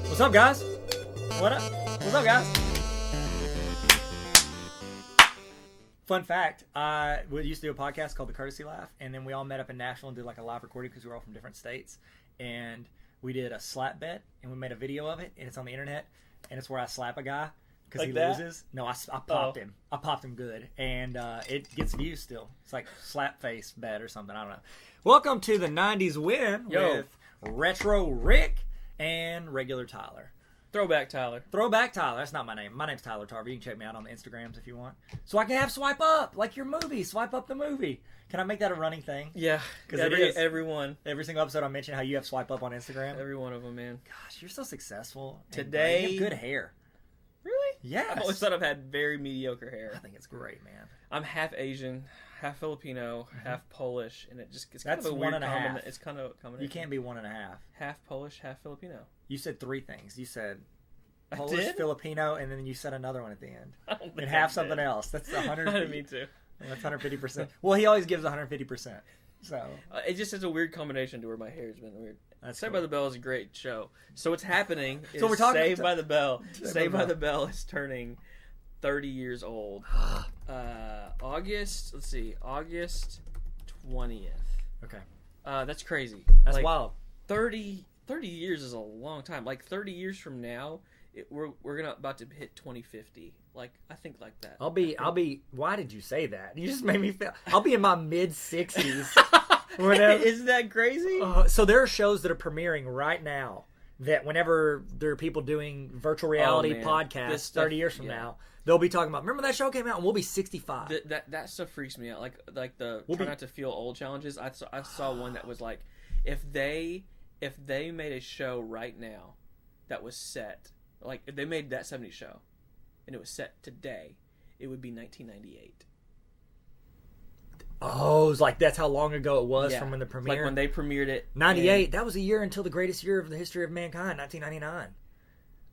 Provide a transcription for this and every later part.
What's up, guys? What up? What's up, guys? Fun fact, we used to do a podcast called The Courtesy Laugh, and then we all met up in Nashville and did like a live recording because we were all from different states. And we did a slap bet, and we made a video of it, and it's on the internet, and it's where I slap a guy because like he that? loses. No, I popped him. I popped him good, and it gets views still. It's like slap face bet or something. I don't know. Welcome to the 90s Win with Retro Rick and Regular Tyler. Throwback Tyler. Throwback Tyler. That's not my name. My name's Tyler Tarver. You can check me out on the Instagrams if you want. So I can have swipe up, like your movie. Swipe up the movie. Can I make that a running thing? Yeah. Because everyone. Every single episode I mention how you have swipe up on Instagram. Every one of them, man. Gosh, you're so successful. Today. You have good hair. Really? Yes. I've always thought I've had very mediocre hair. I think it's great, man. I'm half Asian, half Filipino, half Polish, and it's kind That's of a weird 1.5. It's kind of a combination. You can't be 1.5. Half Polish, half Filipino. You said three things. You said I Polish, did? Filipino, and then you said another one at the end. I don't think And I half did. something else. That's 100. I didn't mean to. That's 150%. Well, he always gives 150%. So It just is a weird combination to where my hair's been weird. That's Saved cool. by the Bell is a great show. So what's happening is So we're talking- Saved by the Bell. Saved by the Bell is turning 30 years old. August 20th. okay, That's crazy. that's Like, wild. 30 years is a long time. Like 30 years from now, we're about to hit 2050. Like I think like that. I'll be. Why did you say that? You just made me feel. I'll be in my mid 60s. Isn't that crazy? So there are shows that are premiering right now. That whenever there are people doing virtual reality man. podcasts, This stuff, 30 years from yeah. now, they'll be talking about. Remember that show came out, and we'll be 65. That stuff freaks me out. Like the We'll try be- not to feel old challenges. I saw one that was like, if they made a show right now that was set, like if they made that 70s show and it was set today, it would be 1998. Oh, it's like that's how long ago it was Yeah. from when the premiere. Like when they premiered it. 98. That was a year until the greatest year of the history of mankind, 1999.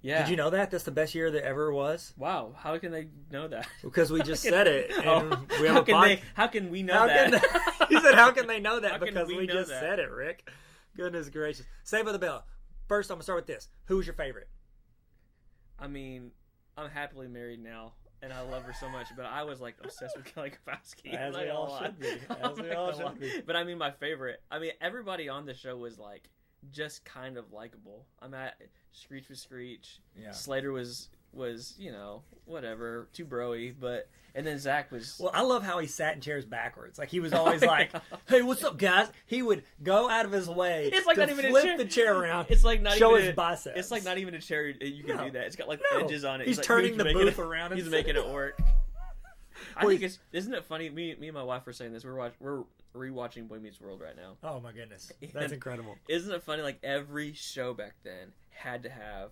Yeah. Did you know that? That's the best year that ever was. Wow. How can they know that? Because we just said it. And Oh, we have how can we know How that? can he said, "How can they know that?" How can Because we we know just that? said it, Rick. Goodness gracious! Saved by the Bell. First, I'm gonna start with this. Who was your favorite? I mean, I'm happily married now, and I love her so much. But I was like obsessed with Kelly Kapowski. As I'm we not all gonna lie. should be. As I'm we not all gonna should lie. be. But I mean, my favorite. I mean, everybody on the show was like just kind of likable. I mean, Screech was Screech. Yeah. Slater was whatever, too broy. But and then Zach was. Well, I love how he sat in chairs backwards. Like he was always like, "Hey, what's up, guys?" He would go out of his way It's like to not even a flip chair. the chair around. It's like not show even his biceps. It's like not even a chair. You can No. do that. It's got like No. edges on it. He's like, turning the making booth it- around and He's making it work. I Well, think isn't it funny? Me and my wife were saying this. We're rewatching Boy Meets World right now. Oh my goodness, that's And incredible. Isn't it funny? Like every show back then had to have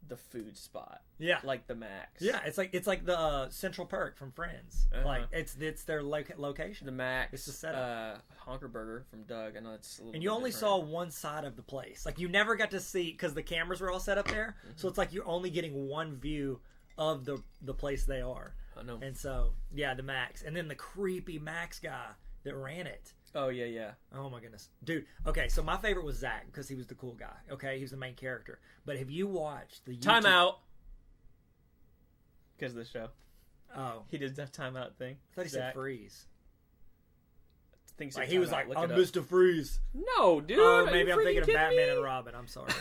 the food spot. Yeah. Like the Max. Yeah, it's like the Central Perk from Friends. Uh-huh. Like it's their location. The Max. It's the setup. Honker Burger from Doug. I know it's a little And you bit only different. saw one side of the place. Like you never got to see because the cameras were all set up there. So it's like you're only getting one view of the place they are. I know. And so yeah, the Max, and then the creepy Max guy that ran it. Oh yeah. Oh my goodness, dude. Okay, so my favorite was Zach because he was the cool guy. Okay, he was the main character. But have you watched the YouTube... Timeout. Because of the show, Oh, he did that timeout thing. I thought he said freeze. Thinks Like he was timeout. like, Look "I'm it up. Mr. Freeze." No, dude. Oh, are maybe you I'm freaking thinking of kidding Batman me? and Robin. I'm sorry.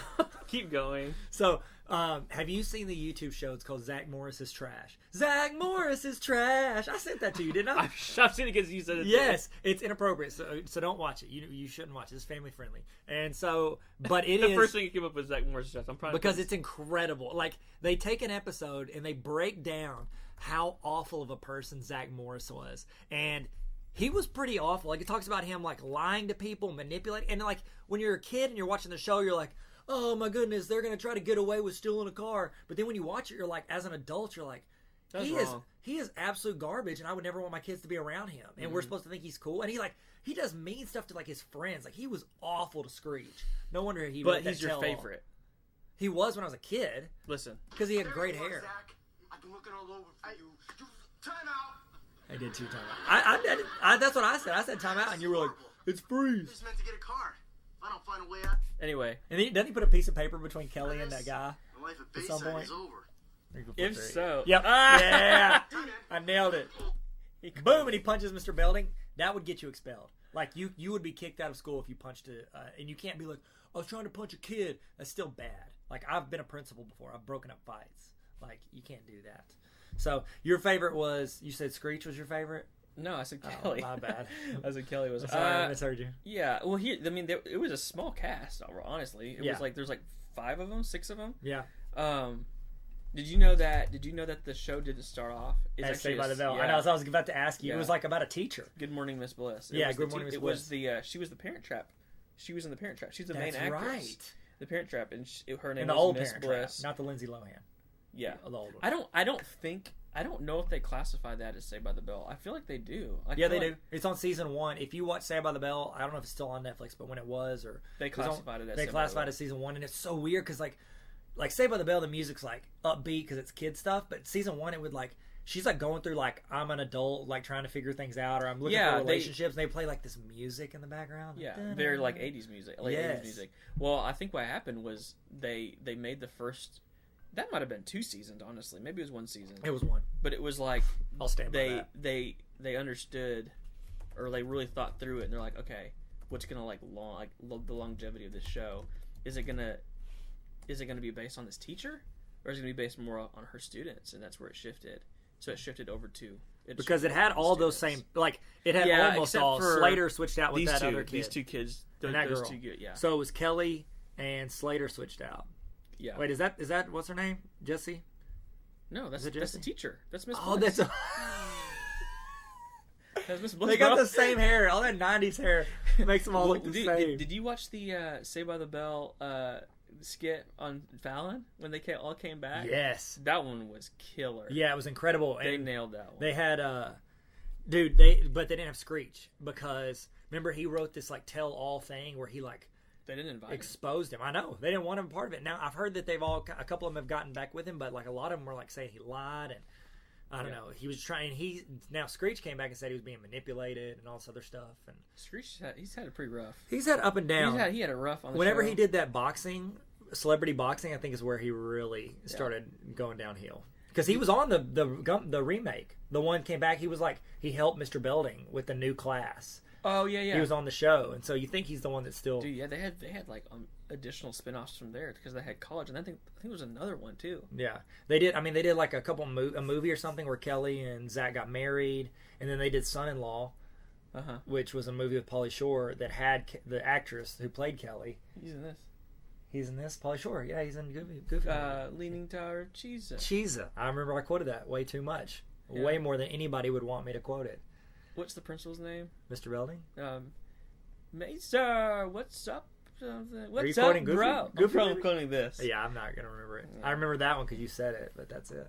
Keep going. So, have you seen the YouTube show? It's called Zach Morris is Trash. Zach Morris is trash. I sent that to you, didn't I? I've seen it because you said it. Yes, it's inappropriate, so don't watch it. You shouldn't watch it. It's family friendly, and so, but it The is first thing you came up with Zach Morris. I'm proud because it's incredible. Like they take an episode and they break down how awful of a person Zach Morris was, and he was pretty awful. Like it talks about him like lying to people, manipulating, and like when you're a kid and you're watching the show, you're like, oh my goodness, they're gonna try to get away with stealing a car. But then when you watch it, you're like, as an adult, you're like, That's he wrong. is absolute garbage, and I would never want my kids to be around him. And we're supposed to think he's cool, and he does mean stuff to like his friends. Like he was awful to Screech. No wonder he. But wrote that he's your tell-all. favorite. He was when I was a kid Listen, because he had great hair. Zach, I've been looking all over for you. Time out. I did 2 timeout. I that's what I said. I said timeout, and you were like, It's freeze. Just meant to get a car. If I don't find a way out, Anyway, And doesn't he put a piece of paper between Kelly and that guy? my life at some Bayside point. is over. if so, Yep. Yeah. I nailed it. he Boom, and he punches Mr. Belding. That would get you expelled. Like, you would be kicked out of school if you punched and you can't be like, I was trying to punch a kid. That's still bad. Like, I've been a principal before. I've broken up fights. Like, you can't do that. So, your favorite was, you said Screech was your favorite? No, I said Oh, Kelly. my bad. I said Kelly was. Sorry, I misheard you. Yeah, well, it was a small cast. Honestly, it Yeah. was like there's like 5 of them, 6 of them. Yeah. Did you know that? Did you know that the show didn't start off? It's As Saved by the Bell. Yeah. I know, so I was about to ask you. It Yeah. was like about a teacher. Good Morning Miss Bliss. Yeah, was Good the Morning Miss It Bliss. was the she was the Parent Trap. She was in the Parent Trap. She's the That's main actress. right. The Parent Trap, and her name In the was old Miss Parent Trap, Bliss. not the Lindsay Lohan. Yeah, The old one. I don't know if they classify that as Saved by the Bell. I feel like they do. Yeah, they do. It's on season 1. If you watch Saved by the Bell, I don't know if it's still on Netflix, but when it was, or They classified it as they Saved by the classified Bell. it as season 1, and it's so weird because like Saved by the Bell, the music's like upbeat because it's kid stuff, but season 1 it would like she's like going through like I'm an adult like trying to figure things out, or I'm looking for relationships, and they play like this music in the background. Yeah, very like 80s music, late 80s music. Well, I think what happened was they made the first. That might have been 2 seasons, honestly. Maybe it was 1 season. It was 1. But it was like I'll stand by that. they understood, or they really thought through it, and they're like, okay, what's gonna the longevity of this show? Is it gonna be based on this teacher, or is it gonna be based more on her students? And that's where it shifted. So it shifted over to Because it had all those same, like it had Yeah, almost except all. for Slater switched out with these that two, other kid. these 2 kids, and that those girl. 2 good, yeah, So it was Kelly and Slater switched out. yeah. Wait, is that what's her name? Jessie? No, that's it the Jesse? teacher. That's Miss. Oh, Bliss. that's That's Miss Bliss. they got bro. the same hair. All that '90s hair makes them all look the same. Did you watch the Saved by the Bell skit on Fallon when they all came back? Yes. That one was killer. Yeah, it was incredible. They And nailed that one. they had but they didn't have Screech because remember he wrote this like tell-all thing where he like They didn't invite him. exposed him. I know they didn't want him part of it. Now I've heard that a couple of them have gotten back with him, but like a lot of them were like saying he lied and I don't know. He was trying. Now Screech came back and said he was being manipulated and all this other stuff. And Screech, he's had it pretty rough. he's had up and down. He had it rough on the Whenever show. he did that celebrity boxing, I think is where he really started going downhill. Because he was on the remake. The one came back. He was like he helped Mr. Belding with the new class. Oh yeah. He was on the show, and so you think he's the one that's still. Dude, yeah, they had like additional spin-offs from there because they had college, and I think there was another one too. Yeah, they did. I mean, they did like a movie or something where Kelly and Zach got married, and then they did Son-in-Law, which was a movie with Pauly Shore that had the actress who played Kelly. He's in this. He's in this. Pauly Shore. Yeah, he's in Goofy. Leaning Tower of Cheesa. Cheesa. I remember I quoted that way too much. Yeah. Way more than anybody would want me to quote it. What's the principal's name? Mr. Belding? Mesa, what's up? What's you up, quoting Goofy? bro? Goofy I'm movie? quoting this. Yeah, I'm not going to remember it. I remember that one because you said it, but that's it.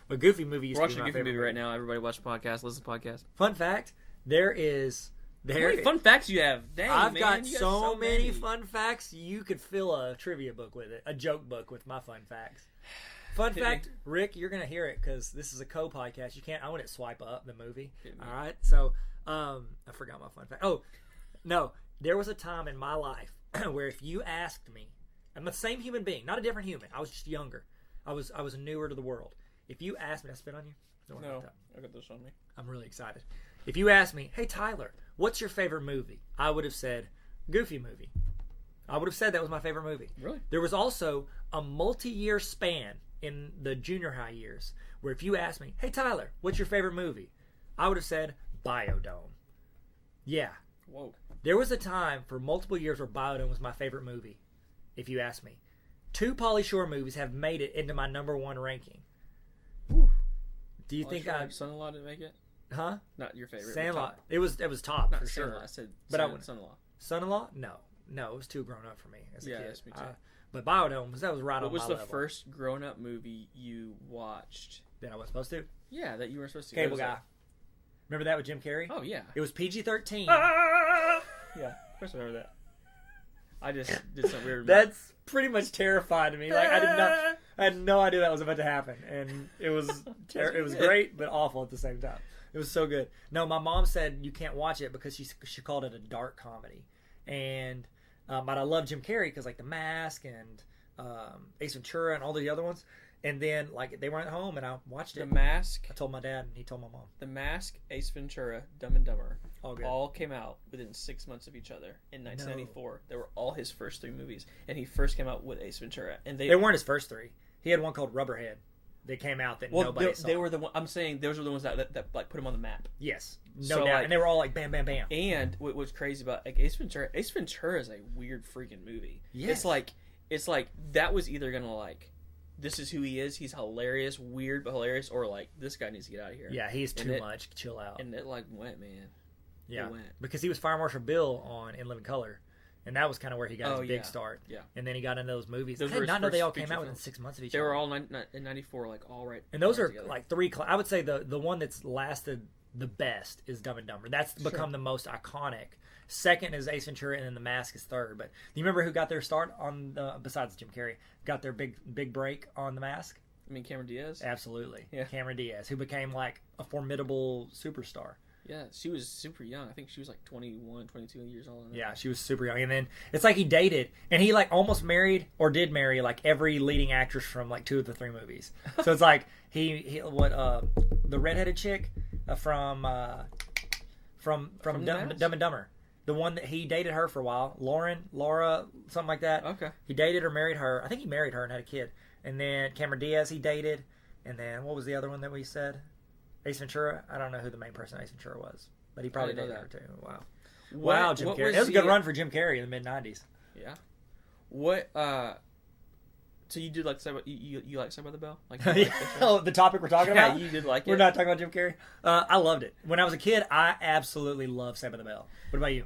But Goofy movie used We're to be watching my a Goofy favorite movie right now. Everybody watch the podcast. Listen to the podcast. Fun fact, How many fun facts you have? Dang, I've man, got you so many fun facts. You could fill a trivia book with it, a joke book with my fun facts. Fun fact, Rick, you're gonna hear it because this is a co-podcast. You can't. I want to swipe up the movie. All right. So, I forgot my fun fact. Oh, no, there was a time in my life where if you asked me, I'm the same human being, not a different human. I was just younger. I was newer to the world. If you asked me, did I spit on you? Don't worry about that. I got this on me. I'm really excited. If you asked me, hey Tyler, what's your favorite movie? I would have said Goofy movie. I would have said that was my favorite movie. Really? There was also a multi-year span in the junior high years where if you asked me, hey Tyler, what's your favorite movie? I would have said Biodome. Yeah. Whoa. There was a time for multiple years where Biodome was my favorite movie, if you ask me. 2 Pauly Shore movies have made it into my number 1 ranking. Whew. Do you think I... Son-in-Law didn't make it? Huh? Not your favorite. Sandlot. It was top Not for Sandlot. sure. I said But I wouldn't- Son-in-Law. Son-in-Law? No, it was too grown up for me as a Yeah, kid. that's me too. But Biodome that was right What on was my the level. first grown-up movie you watched? That I was supposed to. Yeah, that you were supposed to. Cable What was Guy. that? Remember that with Jim Carrey? Oh yeah. It was PG-13. Yeah, of course I remember that. I just did some weird. That's pretty much terrifying to me. Like I had no idea that was about to happen, and it was it was great but awful at the same time. It was so good. No, my mom said you can't watch it because she called it a dark comedy, and but I love Jim Carrey because like The Mask and Ace Ventura and all the other ones. And then, like, they were at home, and I watched it. The Mask. I told my dad, and he told my mom. The Mask, Ace Ventura, Dumb and Dumber, All all came out within 6 months of each other in 1994. No. They were all his first 3 movies, and he first came out with Ace Ventura. And they weren't his first 3. He had one called Rubberhead that came out that nobody saw. They were the one. I'm saying those were the ones that like put him on the map. Yes, no doubt. Like, and they were all like bam, bam, bam. And what was crazy about like Ace Ventura is a weird freaking movie. Yes. It's like that was either gonna like. This is who he is. He's hilarious, weird but hilarious, or like this guy needs to get out of here. Yeah, he's too much. Chill out. And it like went, man. Yeah, it went. Because he was Fire Marshal Bill on In Living Color, and that was kind of where he got his big start. Yeah, and then he got into those movies. Those I did not know they all came out within 6 months of each other. They were all in '94, like all right. And those are together. like 3. I would say the one that's lasted the best is Dumb and Dumber. That's become the most iconic. Second is Ace Ventura, and then The Mask is third. But do you remember who got their start on besides Jim Carrey, got their big break on The Mask? I mean, Cameron Diaz? Absolutely. Yeah. Cameron Diaz, who became like a formidable superstar. Yeah, she was super young. I think she was like 21, 22 years old. Yeah, she was super young. And then it's like he dated, and he like almost married or did marry like every leading actress from like 2 of the 3 movies. So it's like the redheaded chick from Dumb and Dumber. The one that he dated her for a while, Laura, something like that. Okay. He dated or married her. I think he married her and had a kid. And then Cameron Diaz he dated. And then what was the other one that we said? Ace Ventura? I don't know who the main person Ace Ventura was. But he probably dated her too. Wow. Wow, Jim Carrey. That was a good run for Jim Carrey in the mid-90s. Yeah. What, so you did like you like Saved by the Bell? Like, the topic we're talking about? Yeah, you did like it. We're not talking about Jim Carrey? I loved it. When I was a kid, I absolutely loved Saved by the Bell. What about you?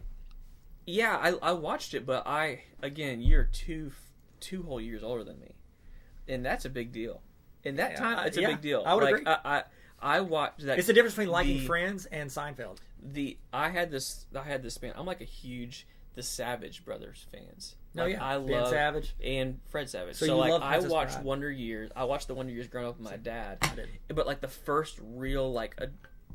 Yeah, I watched it, but you're two whole years older than me. And that's a big deal. In that time, it's a big deal. I would agree. I watched that. It's the difference between liking Friends and Seinfeld. I had this fan. I'm like a huge The Savage Brothers fans. No, like, yeah. I love Ben Savage and Fred Savage. So like I watched Wonder Years. I watched the Wonder Years growing up with my dad. I did. But like the first real like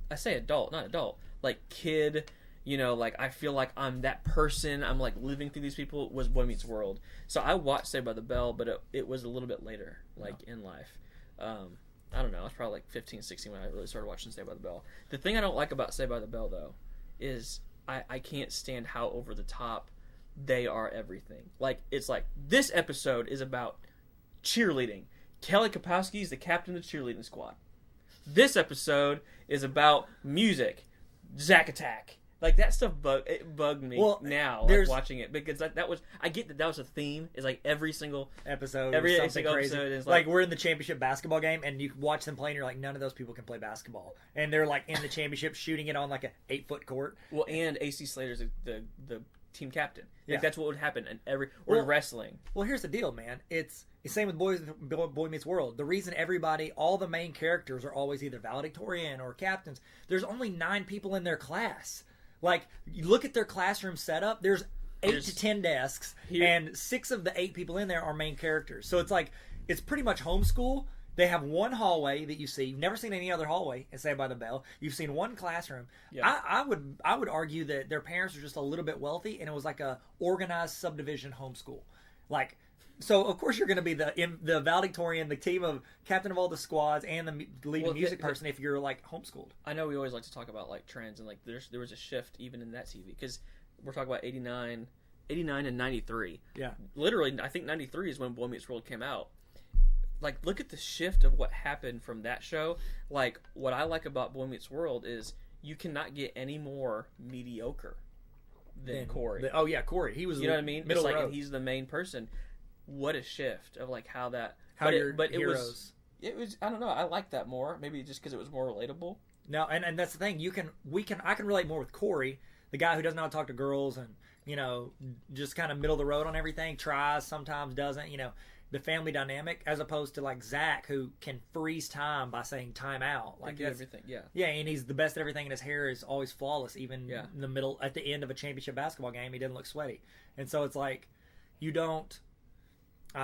I say adult, not adult, like kid. You know, like I feel like I'm that person. I'm like living through these people. Was Boy Meets World. So I watched Saved by the Bell, but it was a little bit later, like in life. I don't know. I was probably like 15, 16 when I really started watching Saved by the Bell. The thing I don't like about Saved by the Bell though is I can't stand how over the top they are everything. Like it's like this episode is about cheerleading. Kelly Kapowski is the captain of the cheerleading squad. This episode is about music. Zack Attack. Like that stuff bugged me now, like watching it, because that was I get that was a theme. It's like every single episode, every single episode is like we're in the championship basketball game, and you watch them play, and you're like, none of those people can play basketball, and they're like in the championship shooting it on like a 8-foot court. Well, and AC Slater's the team captain. Like, yeah, that's what would happen in wrestling. Well, here's the deal, man. It's the same with Boy Meets World. The reason all the main characters are always either valedictorian or captains. There's only 9 people in their class. Like, you look at their classroom setup, there's 8 to 10 desks, and 6 of the 8 people in there are main characters. So it's like, it's pretty much homeschool. They have one hallway that you see. You've never seen any other hallway in Saved by the Bell. You've seen one classroom. Yeah. I would argue that their parents are just a little bit wealthy, and it was like a organized subdivision homeschool. Like, so of course you're going to be the valedictorian, the team of captain of all the squads, and the leading music person if you're like homeschooled. I know we always like to talk about like trends, and like there was a shift even in that TV, because we're talking about 89 and 93. Yeah, literally, I think 93 is when Boy Meets World came out. Like, look at the shift of what happened from that show. Like, what I like about Boy Meets World is you cannot get any more mediocre than Corey. Corey. He was, you know what I mean? Middle it's like, road. And he's the main person. What a shift of like how heroes. It was. I don't know. I like that more. Maybe just because it was more relatable. No, and that's the thing. I can relate more with Corey, the guy who doesn't know how to talk to girls, and just kind of middle of the road on everything. Tries, sometimes doesn't. The family dynamic, as opposed to like Zach, who can freeze time by saying time out. Like everything, yeah. Yeah, and he's the best at everything, and his hair is always flawless, even in the middle, at the end of a championship basketball game, he doesn't look sweaty. And so it's like, I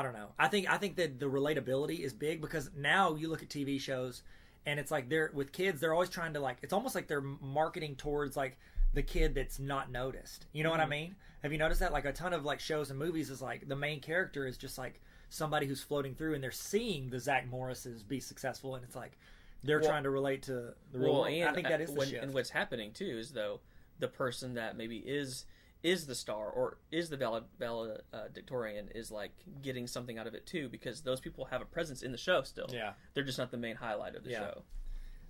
don't know. I think that the relatability is big, because now you look at TV shows and it's like they're with kids. They're always trying to like. It's almost like they're marketing towards like the kid that's not noticed. You know what I mean? Have you noticed that? Like a ton of like shows and movies is like the main character is just like somebody who's floating through, and they're seeing the Zach Morrises be successful, and it's like they're trying to relate to the real world. And I think that is the shift. And what's happening too is though the person that maybe is the star or is the valedictorian is like getting something out of it too, because those people have a presence in the show still. Yeah, they're just not the main highlight of the show.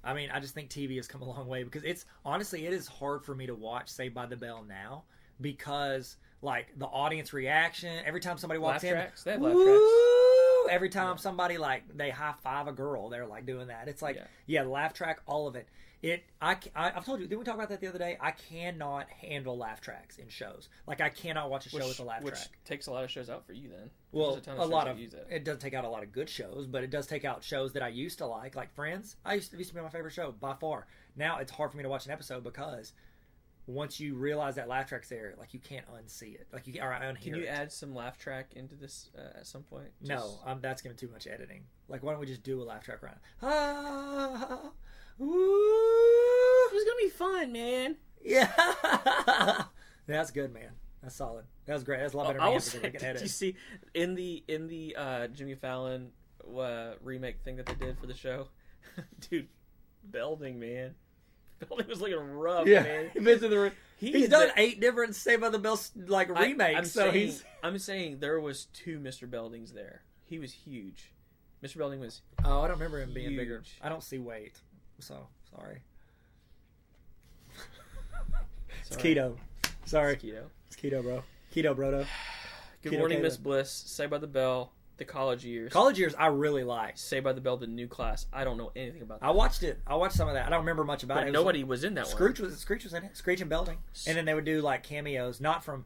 I mean, I just think TV has come a long way, because it's honestly, it is hard for me to watch Saved by the Bell now, because like the audience reaction every time somebody walks Laugh in, tracks. They have laugh tracks. every time somebody like they high five a girl, they're like doing that. It's like the laugh track, all of it. I've told you, did we talk about that the other day? I cannot handle laugh tracks in shows. Like I cannot watch a show with a laugh track. Which takes a lot of shows out for you then. Well, a lot of use it. It doesn't take out a lot of good shows, but it does take out shows that I used to like Friends. It used to be my favorite show by far. Now it's hard for me to watch an episode, because once you realize that laugh track's there, like you can't unsee it. Like you or unhear it. Can you add some laugh track into this at some point? No, that's gonna be too much editing. Like why don't we just do a laugh track round? Ah, ooh. It's gonna be fun, man. Yeah, that's good, man. That's solid. That was great. That's a lot better than we can edit. Did you see in the Jimmy Fallon remake thing that they did for the show? Dude, Belding, man. Belding was looking rough, man. He's done 8 different Saved by the Bell like remakes. I'm saying there was 2 Mr. Beldings there. He was huge. Mr. Belding was. Oh, I don't remember him being huge. bigger. I don't see weight, so sorry. It's keto. Sorry. It's keto, bro. Keto, brodo. Good Keto Morning, Kato. Miss Bliss. Saved by the Bell. The College Years. College Years, I really liked. Saved by the Bell. The New Class. I don't know anything about that. I watched it. I watched some of that. I don't remember much about But it. nobody was in that Screech one. Screech was in it. Screech and Belding, and then they would do like cameos, not from,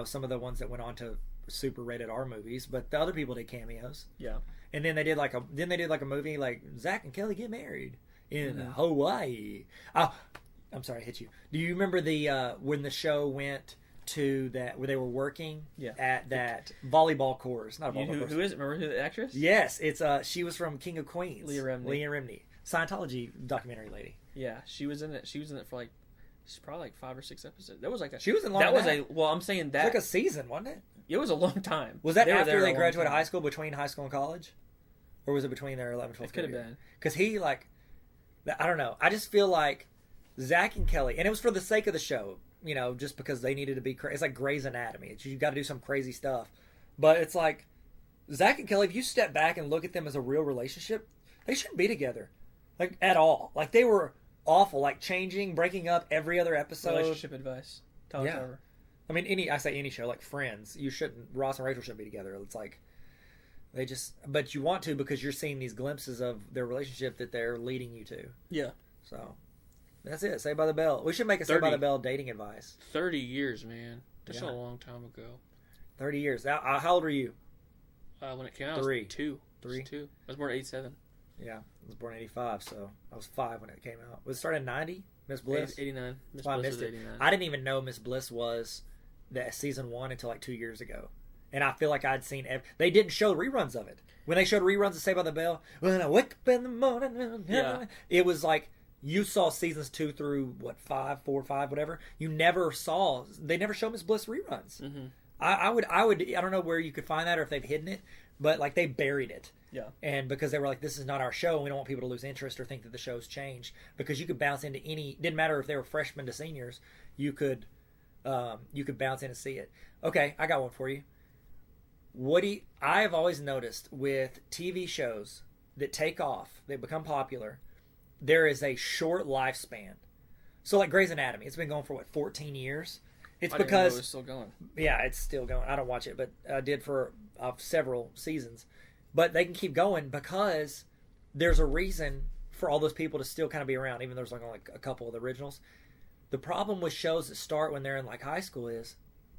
some of the ones that went on to super rated R movies, but the other people did cameos. Yeah. And then they did like a movie like Zach and Kelly Get Married in Hawaii. Oh, I'm sorry, I hit you. Do you remember the when the show went to that where they were working at that volleyball course? Not a volleyball course. Who is it? Remember who the actress? Yes, it's she was from King of Queens. Leah Remini. Scientology documentary lady. Yeah, she was in it. She was in it for like, she's probably like 5 or 6 episodes. That was like she was in long. That was I'm saying that it was like a season, wasn't it? It was a long time. Was that after they graduated high school, between high school and college? Or was it between their 11th, 12th It could have been. Because he, like, I don't know. I just feel like Zach and Kelly, and it was for the sake of the show, just because they needed to be crazy. It's like Grey's Anatomy. You got to do some crazy stuff. But it's like, Zach and Kelly, if you step back and look at them as a real relationship, they shouldn't be together. Like, at all. Like, they were awful. Like, changing, breaking up every other episode. Relationship advice. Tarver. I mean, I say any show, like Friends, Ross and Rachel shouldn't be together. It's like, but you want to, because you're seeing these glimpses of their relationship that they're leading you to. Yeah. So, that's it. Saved by the Bell. We should make a Saved by the Bell dating advice. 30 years, man. That's a long time ago. 30 years. How old were you? When it came out, 3. I was 2. 3? 2. I was born in 87. Yeah. I was born in 85, so I was 5 when it came out. Was it started in 90? Miss Bliss? 89. Miss I Bliss missed was it. 89. I didn't even know Miss Bliss was that season 1 until like 2 years ago. And I feel like I'd seen they didn't show reruns of it. When they showed reruns of Saved by the Bell, when I wake up in the morning, it was like you saw seasons 2 through 4 or 5, whatever. They never showed Miss Bliss reruns. Mm-hmm. I don't know where you could find that or if they've hidden it, but like they buried it. Yeah. And because they were like, this is not our show, and we don't want people to lose interest or think that the show's changed, because you could bounce into didn't matter if they were freshmen to seniors, you could bounce in and see it. Okay, I got one for you. I have always noticed with TV shows that take off, they become popular, there is a short lifespan. So like Grey's Anatomy, it's been going for 14 years. It's I didn't know it was still going. Yeah, it's still going. I don't watch it, but I did for several seasons. But they can keep going because there's a reason for all those people to still kind of be around, even though there's only like a couple of the originals. The problem with shows that start when they're in like high school is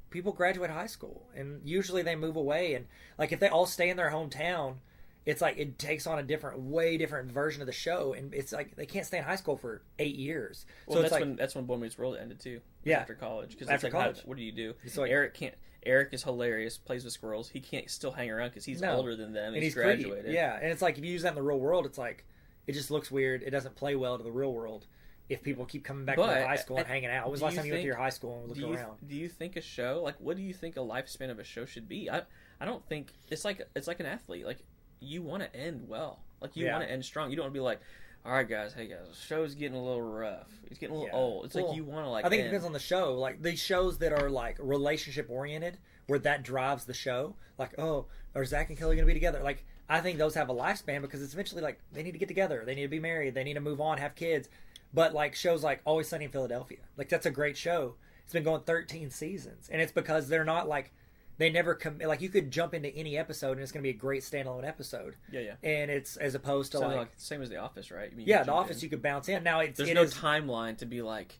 people graduate high school, and usually they move away. And like if they all stay in their hometown, it's like it takes on a way different version of the show, and it's like they can't stay in high school for 8 years. Well, so that's when Boy Meets World ended too. Yeah, after college. Because after college, what do you do? Like, Eric can't. Eric is hilarious. Plays with squirrels. He can't still hang around because he's older than them. And he's graduated. Creepy. Yeah, and it's like if you use that in the real world, it's like it just looks weird. It doesn't play well to the real world if people keep coming back to But, their high school and hanging out. When was the last time you went to your high school and looked around? Do you think a show, like, what do you think a lifespan of a show should be? I don't think it's like an athlete. Like, you want to end well. Like, you want to end strong. You don't want to be like, all right, guys, hey, guys, the show's getting a little rough. It's getting a little old. It's like you want to, like, I think end. it depends on the show. Like, these shows that are, like, relationship-oriented, where that drives the show. Like, oh, are Zach and Kelly going to be together? Like, I think those have a lifespan because it's eventually, like, they need to get together. They need to be married. They need to move on, have kids. But, like, shows like Always Sunny in Philadelphia. Like, that's a great show. It's been going 13 seasons. And it's because they're not, like, they never like, you could jump into any episode and it's going to be a great standalone episode. Yeah. And it's as opposed to like same as The Office, right? I mean, The Office, you could bounce in. Now there's no timeline to be like,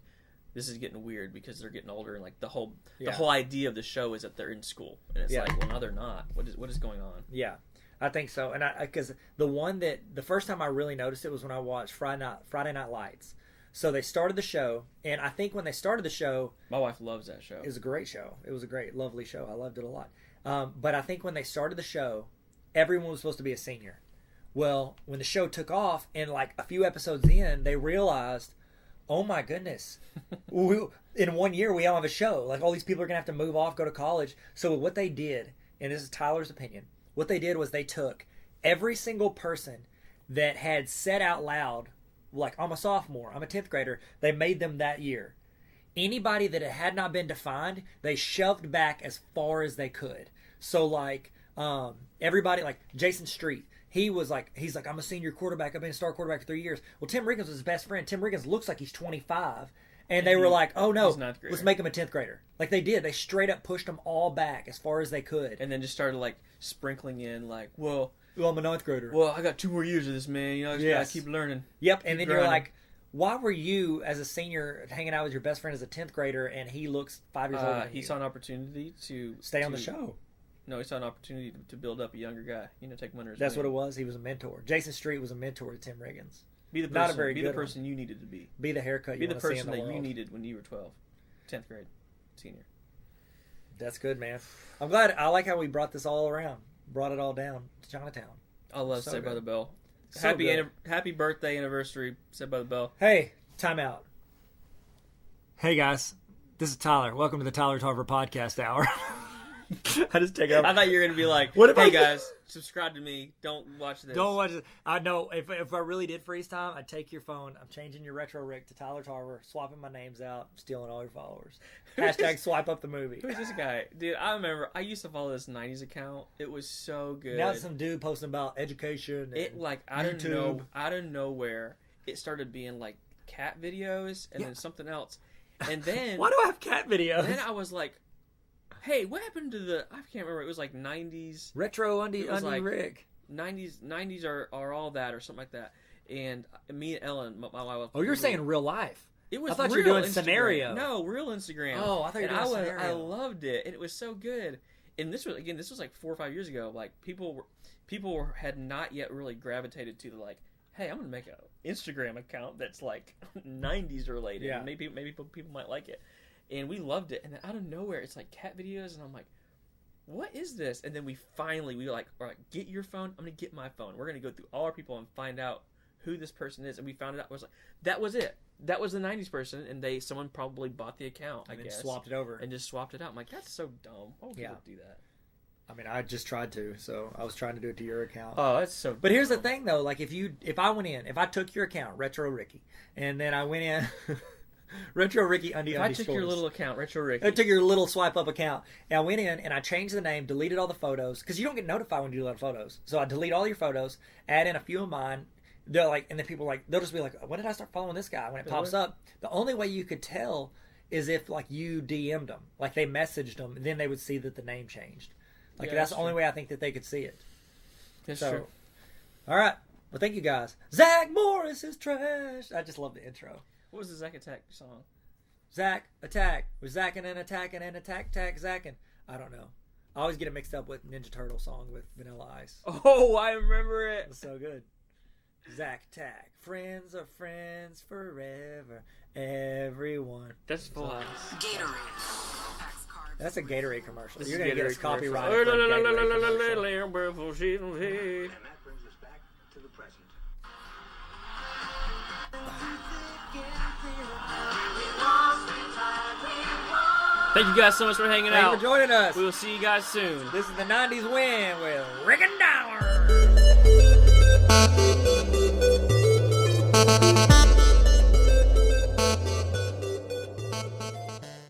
this is getting weird because they're getting older, and like the whole idea of the show is that they're in school, and it's like, well, no, they're not. What is going on? Yeah, I think so. And because the first time I really noticed it was when I watched Friday Night Lights. So they started the show, and I think when they started the show... My wife loves that show. It was a great show. It was a great, lovely show. I loved it a lot. But I think when they started the show, everyone was supposed to be a senior. Well, when the show took off, and like a few episodes in, they realized, oh my goodness, in 1 year we all have a show. Like, all these people are going to have to move off, go to college. So what they did, and this is Tyler's opinion, what they did was they took every single person that had said out loud, like, I'm a sophomore, I'm a 10th grader, they made them that year. Anybody that it had not been defined, they shoved back as far as they could. So, like, everybody, like Jason Street, he's like, I'm a senior quarterback, I've been a star quarterback for 3 years. Well, Tim Riggins was his best friend. Tim Riggins looks like he's 25. And they were like, oh no, let's make him a 10th grader. Like, they did. They straight up pushed them all back as far as they could. And then just started, like, sprinkling in, like, well, I'm a 9th grader. Well, I got 2 more years of this, man. You know, I just gotta keep learning. Yep, and then you're like, why were you, as a senior, hanging out with your best friend as a 10th grader, and he looks 5 years older than you? He saw an opportunity to... Stay on the show. No, he saw an opportunity to build up a younger guy. You know, take him under his That's wing. what it was. He was a mentor. Jason Street was a mentor to Tim Riggins. Be the person, Not a very be good the person one. you needed to be. Be the haircut you want to see in the world. Be the person that you needed when you were 12. 10th grade. Senior. That's good, man. I'm glad. I like how we brought this all around. Brought it all down to Chinatown. I love So Saved by good. the Bell. So Happy birthday anniversary, Saved by the Bell. Hey, time out. Hey, guys. This is Tyler. Welcome to the Tyler Tarver Podcast Hour. I just take up. I thought you were going to be like, What if hey, I- guys, subscribe to me. Don't watch this. Don't watch it. I know. If I really did freeze time, I'd take your phone. I'm changing your retro rig to Tyler Tarver, swapping my names out, stealing all your followers. Hashtag swipe up the movie. Who's this guy? Dude, I remember I used to follow this 90s account. It was so good. Now it's some dude posting about education. And It, like, out of nowhere, it started being, like, cat videos and then something else. And then... Why do I have cat videos? Then I was like, hey, what happened to the... I can't remember. It was, like, 90s... Retro undie like, rig. 90s are all that or something like that. And me and Ellen, my wife... Oh, you're saying real life. It was I thought you real were doing Instagram. scenario. No, real Instagram. Oh, I thought you were doing scenario. I loved it, and it was so good. And this was like 4 or 5 years ago. Like, people had not yet really gravitated to the, like, hey, I'm gonna make an Instagram account that's like 90s related. Yeah. And maybe people might like it. And we loved it. And then out of nowhere, it's like cat videos, and I'm like, what is this? And then we were like, all right, get your phone. I'm gonna get my phone. We're gonna go through all our people and find out who this person is. And we found it out. Was like, that was it. That was the 90s person, and someone probably bought the account, I guess. Swapped it over. And just swapped it out. I'm like, that's so dumb. Why would people do that? I mean, I just tried to, so I was trying to do it to your account. Oh, that's so But here's the thing, though. Like, if I took your account, Retro Ricky, and then I went in, Retro Ricky Undie If I took your little account, Retro Ricky. I took your little swipe up account, and I went in and I changed the name, deleted all the photos, because you don't get notified when you delete photos. So I delete all your photos, add in a few of mine. They're like, and then people are like, they'll just be like, when did I start following this guy? When it pops up, the only way you could tell is if, like, you DM'd them, like they messaged them, and then they would see that the name changed. Like, that's the only way I think that they could see it. That's true. All right. Well, thank you guys. Zach Morris is trash. I just love the intro. What was the Zack Attack song? Zach attack. We're zacking and attacking and attack zacking. I don't know. I always get it mixed up with Ninja Turtle song with Vanilla Ice. Oh, I remember it. It's so good. Zach attack. Friends are friends forever. Everyone. That's full house. Gatorade. That's a Gatorade commercial. This You're is going to get us Gatorade commercial. copyrighted for a Gatorade commercial. And that brings us back to the present. Thank you guys so much for hanging Thank out. you for joining us. We will see you guys soon. This is the 90s win with Rick and Dollar.